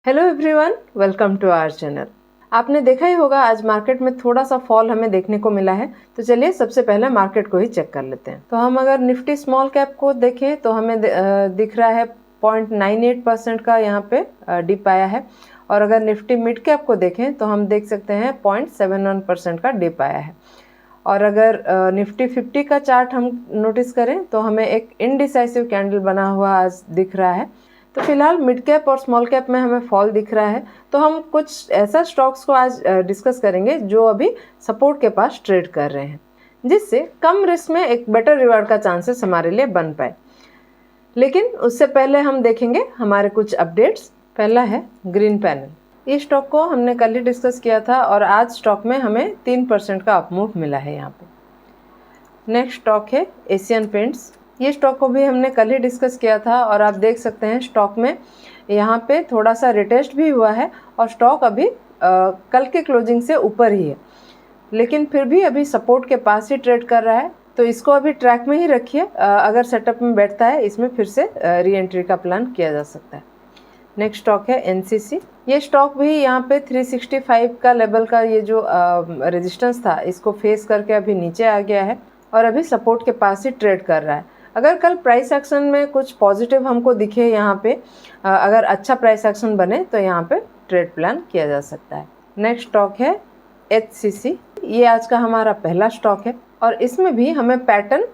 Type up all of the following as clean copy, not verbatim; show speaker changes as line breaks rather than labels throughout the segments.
Hello everyone, welcome to our channel. आपने देखा ही होगा आज मार्केट में थोड़ा सा फॉल हमें देखने को मिला है। तो चलिए सबसे पहले मार्केट को ही चेक कर लेते हैं। तो हम अगर निफ्टी स्मॉल कैप को देखें तो हमें दिख रहा है 0.98% का यहाँ पे डिप आया है। और अगर निफ्टी मिड कैप को देखें तो हम देख सकते हैं 0.71% का डिप आया है। और अगर निफ्टी 50 का चार्ट हम नोटिस करें तो हमें एक इनडिसाइसिव कैंडल बना हुआ आज दिख रहा है। तो फिलहाल मिड कैप और स्मॉल कैप में हमें फॉल दिख रहा है। तो हम कुछ ऐसा स्टॉक्स को आज डिस्कस करेंगे जो अभी सपोर्ट के पास ट्रेड कर रहे हैं, जिससे कम रिस्क में एक बेटर रिवार्ड का चांसेस हमारे लिए बन पाए। लेकिन उससे पहले हम देखेंगे हमारे कुछ अपडेट्स। पहला है ग्रीन पैनल। इस स्टॉक को हमने कल ही डिस्कस किया था और आज स्टॉक में हमें 3% का अपमूव मिला है यहाँ पे। नेक्स्ट स्टॉक है एशियन पेंट्स। ये स्टॉक को भी हमने कल ही डिस्कस किया था और आप देख सकते हैं स्टॉक में यहाँ पे थोड़ा सा रिटेस्ट भी हुआ है और स्टॉक अभी कल के क्लोजिंग से ऊपर ही है, लेकिन फिर भी अभी सपोर्ट के पास ही ट्रेड कर रहा है। तो इसको अभी ट्रैक में ही रखिए। अगर सेटअप में बैठता है इसमें फिर से री एंट्री का प्लान किया जा सकता है। नेक्स्ट स्टॉक है एनसीसी। ये स्टॉक भी यहाँ पे 365 का लेवल का ये जो रेजिस्टेंस था इसको फेस करके अभी नीचे आ गया है और अभी सपोर्ट के पास ही ट्रेड कर रहा है। अगर कल प्राइस एक्शन में कुछ पॉजिटिव हमको दिखे यहाँ पे, अगर अच्छा प्राइस एक्शन बने तो यहाँ पे ट्रेड प्लान किया जा सकता है। नेक्स्ट स्टॉक है HCC। ये आज का हमारा पहला स्टॉक है और इसमें भी हमें पैटर्न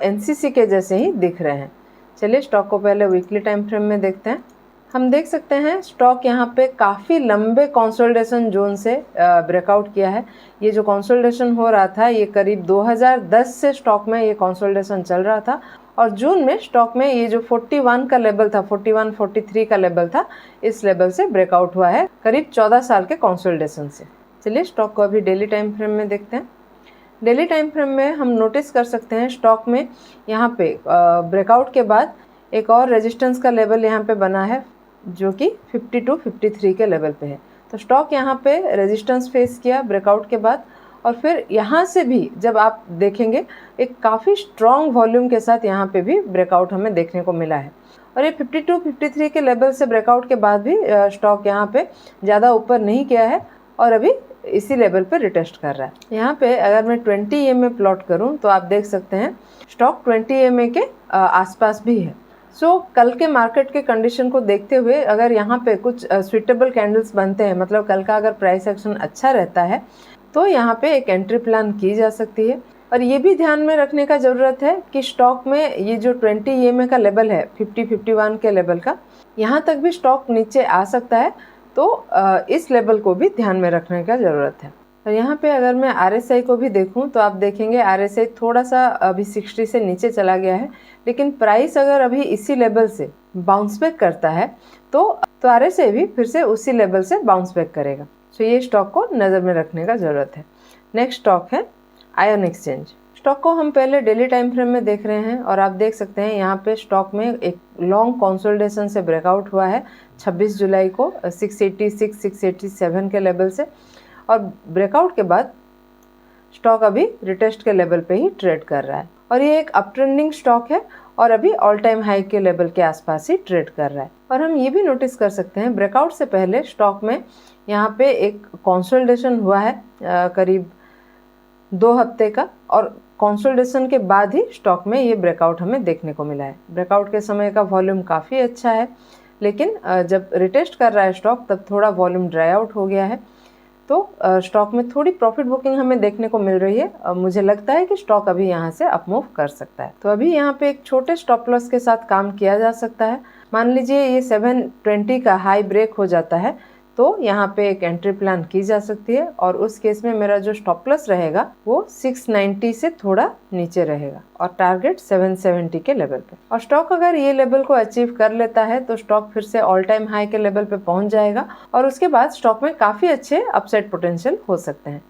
NCC के जैसे ही दिख रहे हैं। चलिए स्टॉक को पहले वीकली टाइम फ्रेम में देखते हैं। हम देख सकते हैं स्टॉक यहाँ पे काफ़ी लंबे कंसोलिडेशन जोन से ब्रेकआउट किया है। ये जो कंसोलिडेशन हो रहा था ये करीब 2010 से स्टॉक में ये कंसोलिडेशन चल रहा था और जून में स्टॉक में ये जो 41 का लेवल था, 41-43 का लेवल था, इस लेवल से ब्रेकआउट हुआ है करीब 14 साल के कंसोलिडेशन से। चलिए स्टॉक को अभी डेली टाइम फ्रेम में देखते हैं। डेली टाइम फ्रेम में हम नोटिस कर सकते हैं स्टॉक में यहाँ पे ब्रेकआउट के बाद एक और रेजिस्टेंस का लेवल यहाँ पे बना है जो कि 52-53 के लेवल पे है। तो स्टॉक यहाँ पे रेजिस्टेंस फेस किया ब्रेकआउट के बाद और फिर यहाँ से भी जब आप देखेंगे एक काफ़ी स्ट्रॉन्ग वॉल्यूम के साथ यहाँ पे भी ब्रेकआउट हमें देखने को मिला है। और ये 52-53 के लेवल से ब्रेकआउट के बाद भी स्टॉक यहाँ पे ज़्यादा ऊपर नहीं गया है और अभी इसी लेवल पे रिटेस्ट कर रहा है। यहाँ पे अगर मैं 20 EMA प्लॉट करूँ तो आप देख सकते हैं स्टॉक 20 EMA के आसपास भी है। सो कल के मार्केट के कंडीशन को देखते हुए अगर यहाँ पे कुछ स्विटेबल कैंडल्स बनते हैं, मतलब कल का अगर प्राइस एक्शन अच्छा रहता है तो यहाँ पे एक एंट्री प्लान की जा सकती है। और ये भी ध्यान में रखने का ज़रूरत है कि स्टॉक में ये जो 20 EMA का लेवल है 50-51 के लेवल का, यहाँ तक भी स्टॉक नीचे आ सकता है। तो इस लेवल को भी ध्यान में रखने का ज़रूरत है। और यहाँ पे अगर मैं RSI को भी देखूँ तो आप देखेंगे RSI थोड़ा सा अभी 60 से नीचे चला गया है, लेकिन प्राइस अगर अभी इसी लेवल से बाउंस बैक करता है तो RSI भी फिर से उसी लेवल से बाउंस बैक करेगा। सो ये स्टॉक को नज़र में रखने का ज़रूरत है। नेक्स्ट स्टॉक है आयन एक्सचेंज। स्टॉक को हम पहले डेली टाइम फ्रेम में देख रहे हैं और आप देख सकते हैं यहाँ पे स्टॉक में एक लॉन्ग कंसोलिडेशन से ब्रेकआउट हुआ है 26 जुलाई को 686-687 के लेवल से और ब्रेकआउट के बाद स्टॉक अभी रिटेस्ट के लेवल पे ही ट्रेड कर रहा है और ये एक अप ट्रेंडिंग स्टॉक है और अभी ऑल टाइम हाई के लेवल के आसपास ही ट्रेड कर रहा है। और हम ये भी नोटिस कर सकते हैं ब्रेकआउट से पहले स्टॉक में यहाँ पे एक कंसोलिडेशन हुआ है करीब 2 हफ्ते का और कंसोलिडेशन के बाद ही स्टॉक में ये ब्रेकआउट हमें देखने को मिला है। ब्रेकआउट के समय का वॉल्यूम काफ़ी अच्छा है, लेकिन जब रिटेस्ट कर रहा है स्टॉक तब थोड़ा वॉल्यूम ड्राई आउट हो गया है। तो स्टॉक में थोड़ी प्रॉफिट बुकिंग हमें देखने को मिल रही है। मुझे लगता है कि स्टॉक अभी यहाँ से अप मूव कर सकता है। तो अभी यहाँ पे एक छोटे स्टॉप लॉस के साथ काम किया जा सकता है। मान लीजिए ये 720 का हाई ब्रेक हो जाता है तो यहाँ पे एक एंट्री प्लान की जा सकती है और उस केस में मेरा जो स्टॉप लॉस रहेगा वो 690 से थोड़ा नीचे रहेगा और टारगेट 770 के लेवल पे। और स्टॉक अगर ये लेवल को अचीव कर लेता है तो स्टॉक फिर से ऑल टाइम हाई के लेवल पे पहुंच जाएगा और उसके बाद स्टॉक में काफ़ी अच्छे अपसाइड पोटेंशियल हो सकते हैं।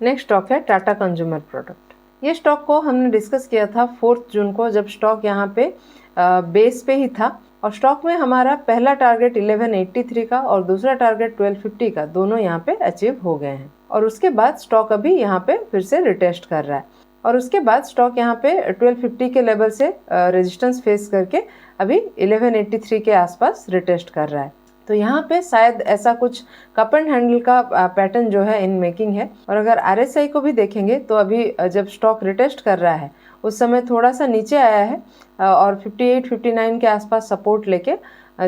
नेक्स्ट स्टॉक है टाटा कंज्यूमर प्रोडक्ट। ये स्टॉक को हमने डिस्कस किया था 4 जून को जब स्टॉक यहाँ पे बेस पे ही था और स्टॉक में हमारा पहला टारगेट 1183 का और दूसरा टारगेट 1250 का दोनों यहाँ पे अचीव हो गए हैं। और उसके बाद स्टॉक अभी यहाँ पे फिर से रिटेस्ट कर रहा है और उसके बाद स्टॉक यहाँ पे 1250 के लेवल से रेजिस्टेंस फेस करके अभी 1183 के आसपास रिटेस्ट कर रहा है। तो यहाँ पे शायद ऐसा कुछ कप एंड हैंडल का पैटर्न जो है इन मेकिंग है। और अगर RSI को भी देखेंगे तो अभी जब स्टॉक रिटेस्ट कर रहा है उस समय थोड़ा सा नीचे आया है और 58-59 के आसपास सपोर्ट लेके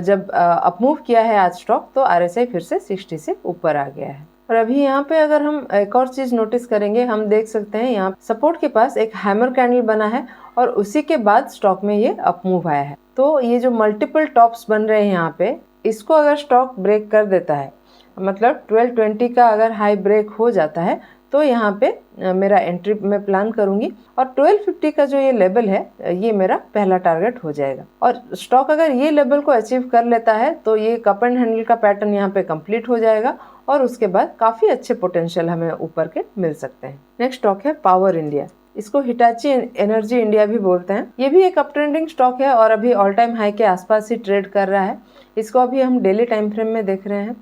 जब अपमूव किया है आज स्टॉक, तो RSI फिर से 60 से ऊपर आ गया है। और अभी यहाँ पे अगर हम एक और चीज़ नोटिस करेंगे, हम देख सकते हैं यहाँ सपोर्ट के पास एक हैमर कैंडल बना है और उसी के बाद स्टॉक में ये अपमूव आया है। तो ये जो मल्टीपल टॉप्स बन रहे हैं यहाँ पे, इसको अगर स्टॉक ब्रेक कर देता है, मतलब 1220 का अगर हाई ब्रेक हो जाता है, तो यहाँ पे मेरा एंट्री मैं प्लान करूंगी और 1250 का जो ये लेवल है ये मेरा पहला टारगेट हो जाएगा। और स्टॉक अगर ये लेवल को अचीव कर लेता है तो ये कप एंड हैंडल का पैटर्न यहाँ पे कंप्लीट हो जाएगा और उसके बाद काफ़ी अच्छे पोटेंशियल हमें ऊपर के मिल सकते हैं। नेक्स्ट स्टॉक है पावर इंडिया। इसको हिटाची एनर्जी इंडिया भी बोलते हैं। ये भी एक अप ट्रेंडिंग स्टॉक है और अभी ऑल टाइम हाई के आसपास ही ट्रेड कर रहा है। इसको अभी हम डेली टाइम फ्रेम में देख रहे हैं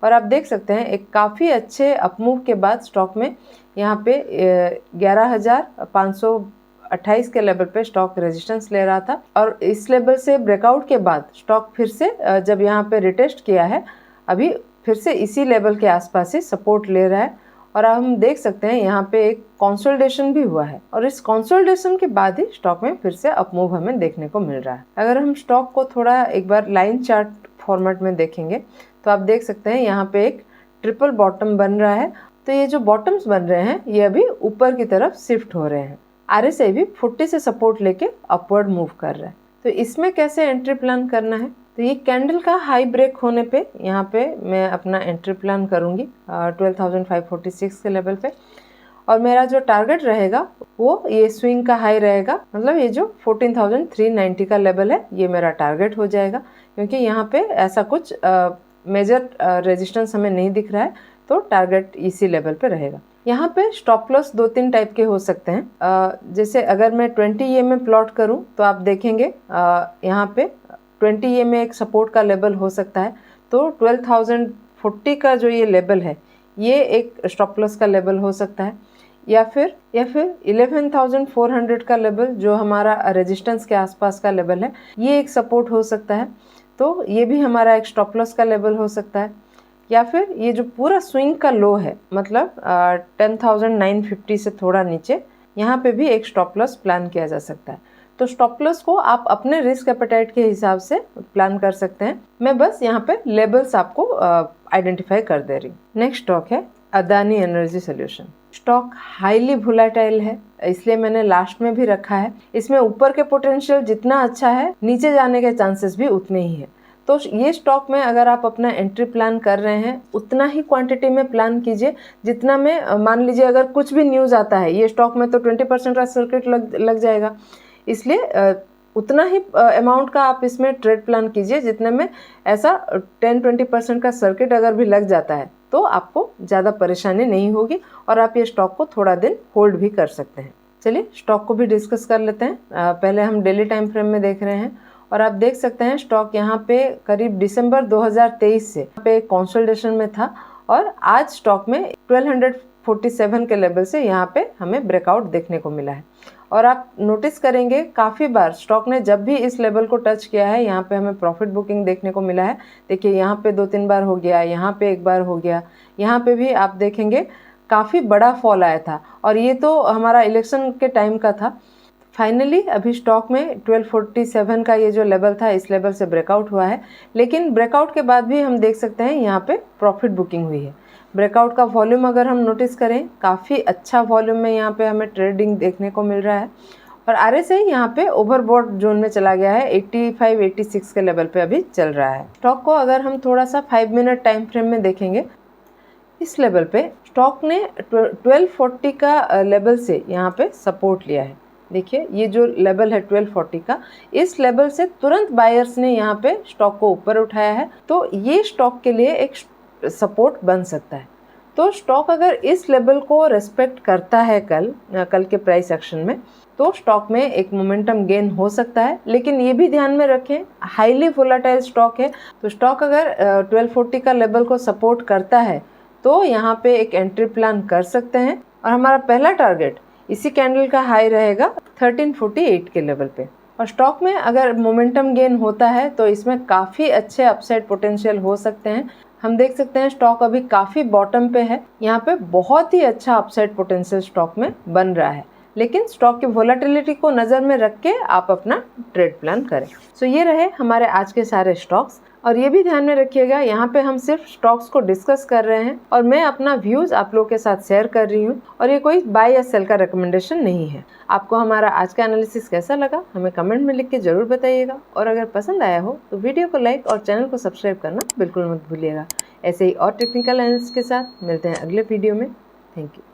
और आप देख सकते हैं एक काफ़ी अच्छे अपमूव के बाद स्टॉक में यहाँ पे 11,528 के लेवल पे स्टॉक रेजिस्टेंस ले रहा था और इस लेवल से ब्रेकआउट के बाद स्टॉक फिर से जब यहाँ पे रिटेस्ट किया है, अभी फिर से इसी लेवल के आसपास ही सपोर्ट ले रहा है और हम देख सकते हैं यहाँ पे एक कंसोलिडेशन भी हुआ है और इस कंसोलिडेशन के बाद ही स्टॉक में फिर से अपमूव हमें देखने को मिल रहा है। अगर हम स्टॉक को थोड़ा एक बार लाइन चार्ट फॉर्मेट में देखेंगे तो आप देख सकते हैं यहाँ पे एक ट्रिपल बॉटम बन रहा है। तो ये जो बॉटम्स बन रहे हैं ये अभी ऊपर की तरफ शिफ्ट हो रहे हैं। RSI भी 40 से सपोर्ट लेके अपवर्ड मूव कर रहा है। तो इसमें कैसे एंट्री प्लान करना है, तो ये कैंडल का हाई ब्रेक होने पे यहाँ पे मैं अपना एंट्री प्लान करूँगी 12,546 के लेवल पे और मेरा जो टारगेट रहेगा वो ये स्विंग का हाई रहेगा, मतलब ये जो 14,390 का लेवल है ये मेरा टारगेट हो जाएगा, क्योंकि यहाँ पे ऐसा कुछ मेजर रेजिस्टेंस हमें नहीं दिख रहा है, तो टारगेट इसी लेवल पे रहेगा। यहाँ पे स्टॉप लॉस 2-3 टाइप के हो सकते हैं। जैसे अगर मैं 20 EM में प्लॉट करूँ तो आप देखेंगे यहाँ पे 20 EM में एक सपोर्ट का लेवल हो सकता है, तो 12,040 का जो ये लेवल है ये एक स्टॉप लॉस का लेवल हो सकता है, या फिर 11,400 का लेवल जो हमारा रेजिस्टेंस के आसपास का लेवल है ये एक सपोर्ट हो सकता है, तो ये भी हमारा एक स्टॉप लॉस का लेवल हो सकता है। या फिर ये जो पूरा स्विंग का लो है, मतलब 10,950 से थोड़ा नीचे, यहाँ पे भी एक स्टॉप लॉस प्लान किया जा सकता है। तो स्टॉप लॉस को आप अपने रिस्क एपेटाइट के हिसाब से प्लान कर सकते हैं। मैं बस यहाँ पे लेबल्स आपको आइडेंटिफाई कर दे रही हूँ। नेक्स्ट स्टॉक है Adani energy solution. Stock highly volatile है, इसलिए मैंने लास्ट में भी रखा है। इसमें ऊपर के पोटेंशियल जितना अच्छा है, नीचे जाने के चांसेस भी उतने ही है। तो ये स्टॉक में अगर आप अपना एंट्री प्लान कर रहे हैं उतना ही क्वांटिटी में प्लान कीजिए जितना में, मान लीजिए अगर कुछ भी न्यूज़ आता है ये स्टॉक में, तो 20% का सर्किट लग जाएगा, इसलिए उतना ही अमाउंट का आप इसमें ट्रेड प्लान कीजिए जितने में ऐसा 10-20% का सर्किट अगर भी लग जाता है तो आपको ज़्यादा परेशानी नहीं होगी और आप ये स्टॉक को थोड़ा दिन होल्ड भी कर सकते हैं। चलिए स्टॉक को भी डिस्कस कर लेते हैं। पहले हम डेली टाइम फ्रेम में देख रहे हैं और आप देख सकते हैं स्टॉक यहाँ पे करीब दिसंबर 2023 से यहाँ पे कंसोलिडेशन में था और आज स्टॉक में 1247 के लेवल से यहाँ पे हमें ब्रेकआउट देखने को मिला है। और आप नोटिस करेंगे काफ़ी बार स्टॉक ने जब भी इस लेवल को टच किया है यहाँ पे हमें प्रॉफिट बुकिंग देखने को मिला है। देखिए यहाँ पे 2-3 बार हो गया, यहाँ पे एक बार हो गया, यहाँ पे भी आप देखेंगे काफ़ी बड़ा फॉल आया था और ये तो हमारा इलेक्शन के टाइम का था। फाइनली अभी स्टॉक में 1247 का ये जो लेवल था इस लेवल से ब्रेकआउट हुआ है, लेकिन ब्रेकआउट के बाद भी हम देख सकते हैं यहाँ पे प्रॉफिट बुकिंग हुई है। ब्रेकआउट का वॉल्यूम अगर हम नोटिस करें, काफ़ी अच्छा वॉल्यूम में यहाँ पे हमें ट्रेडिंग देखने को मिल रहा है और RSI यहाँ पे ओवरबॉट जोन में चला गया है, 85-86 के लेवल पे अभी चल रहा है। स्टॉक को अगर हम थोड़ा सा 5 मिनट टाइम फ्रेम में देखेंगे, इस लेवल पे स्टॉक ने 1240 का लेवल से यहाँ पे सपोर्ट लिया है। देखिए ये जो लेवल है 1240 का, इस लेवल से तुरंत बायर्स ने यहाँ पे स्टॉक को ऊपर उठाया है, तो ये स्टॉक के लिए एक सपोर्ट बन सकता है। तो स्टॉक अगर इस लेवल को रेस्पेक्ट करता है कल के प्राइस एक्शन में, तो स्टॉक में एक मोमेंटम गेन हो सकता है। लेकिन ये भी ध्यान में रखें हाईली वोलेटाइल स्टॉक है, तो स्टॉक अगर 1240 का लेवल को सपोर्ट करता है तो यहाँ पे एक एंट्री प्लान कर सकते हैं और हमारा पहला टारगेट इसी कैंडल का हाई रहेगा 1348 के लेवल पे। और स्टॉक में अगर मोमेंटम गेन होता है तो इसमें काफ़ी अच्छे अपसाइड पोटेंशियल हो सकते हैं। हम देख सकते हैं स्टॉक अभी काफ़ी बॉटम पे है, यहाँ पे बहुत ही अच्छा अपसाइड पोटेंशियल स्टॉक में बन रहा है, लेकिन स्टॉक की वोलेटिलिटी को नज़र में रख के आप अपना ट्रेड प्लान करें। सो ये रहे हमारे आज के सारे स्टॉक्स, और ये भी ध्यान में रखिएगा यहाँ पे हम सिर्फ स्टॉक्स को डिस्कस कर रहे हैं और मैं अपना व्यूज़ आप लोगों के साथ शेयर कर रही हूँ, और ये कोई बाय या सेल का रिकमेंडेशन नहीं है। आपको हमारा आज का एनालिसिस कैसा लगा हमें कमेंट में लिख के ज़रूर बताइएगा, और अगर पसंद आया हो तो वीडियो को लाइक और चैनल को सब्सक्राइब करना बिल्कुल मत भूलिएगा। ऐसे ही और टेक्निकल एनालिसिस के साथ मिलते हैं अगले वीडियो में। Thank you.